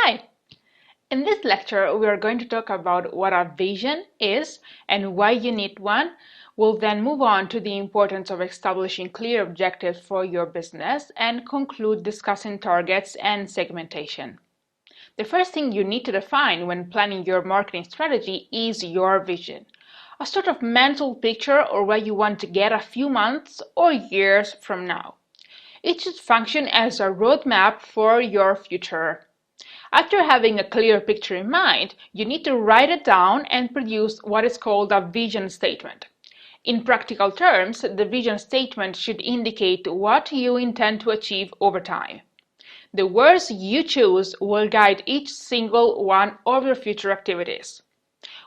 Hi! In this lecture, we are going to talk about what a vision is and why you need one. We'll then move on to the importance of establishing clear objectives for your business and conclude discussing targets and segmentation. The first thing you need to define when planning your marketing strategy is your vision, a sort of mental picture or where you want to get a few months or years from now. It should function as a roadmap for your future. After having a clear picture in mind, you need to write it down and produce what is called a vision statement. In practical terms, the vision statement should indicate what you intend to achieve over time. The words you choose will guide each single one of your future activities.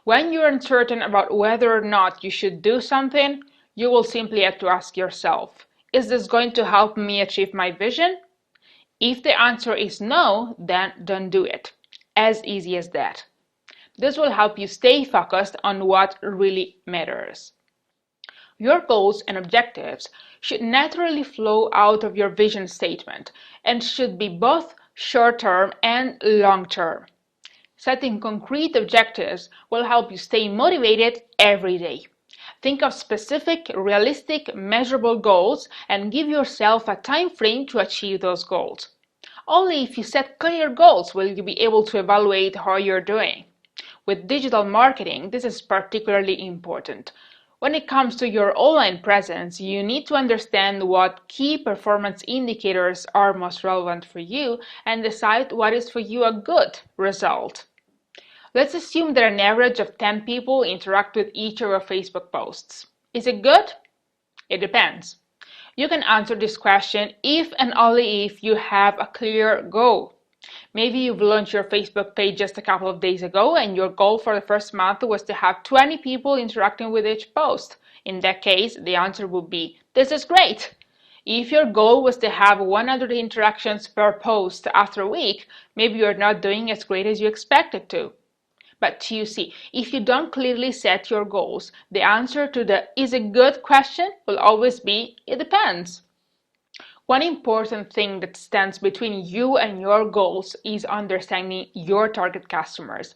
When you're uncertain about whether or not you should do something, you will simply have to ask yourself, is this going to help me achieve my vision? If the answer is no, then don't do it. As easy as that. This will help you stay focused on what really matters. Your goals and objectives should naturally flow out of your vision statement and should be both short-term and long-term. Setting concrete objectives will help you stay motivated every day. Think of specific, realistic, measurable goals and give yourself a time frame to achieve those goals. Only if you set clear goals will you be able to evaluate how you're doing. With digital marketing, this is particularly important. When it comes to your online presence, you need to understand what key performance indicators are most relevant for you and decide what is for you a good result. Let's assume that an average of 10 people interact with each of your Facebook posts. Is it good? It depends. You can answer this question if and only if you have a clear goal. Maybe you've launched your Facebook page just a couple of days ago and your goal for the first month was to have 20 people interacting with each post. In that case, the answer would be, this is great. If your goal was to have 100 interactions per post after a week, maybe you're not doing as great as you expected to. But you see, if you don't clearly set your goals, the answer to the is it good question will always be it depends. One important thing that stands between you and your goals is understanding your target customers.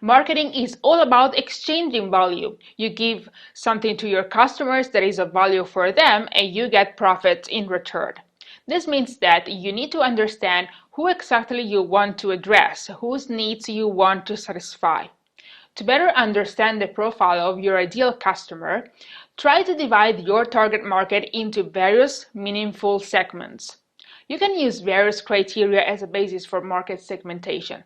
Marketing is all about exchanging value. You give something to your customers that is of value for them and you get profits in return. This means that you need to understand who exactly you want to address, whose needs you want to satisfy. To better understand the profile of your ideal customer, try to divide your target market into various meaningful segments. You can use various criteria as a basis for market segmentation.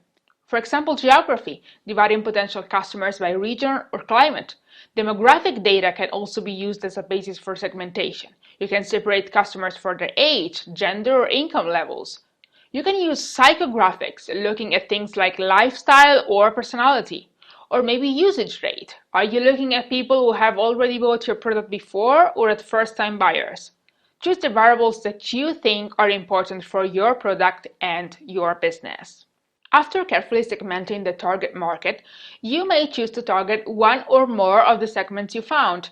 For example, geography, dividing potential customers by region or climate. Demographic data can also be used as a basis for segmentation. You can separate customers for their age, gender, or income levels. You can use psychographics, looking at things like lifestyle or personality. Or maybe usage rate. Are you looking at people who have already bought your product before or at first-time buyers? Choose the variables that you think are important for your product and your business. After carefully segmenting the target market, you may choose to target one or more of the segments you found.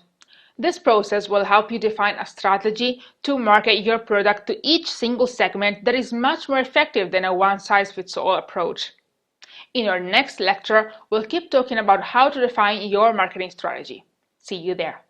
This process will help you define a strategy to market your product to each single segment that is much more effective than a one-size-fits-all approach. In our next lecture, we'll keep talking about how to define your marketing strategy. See you there.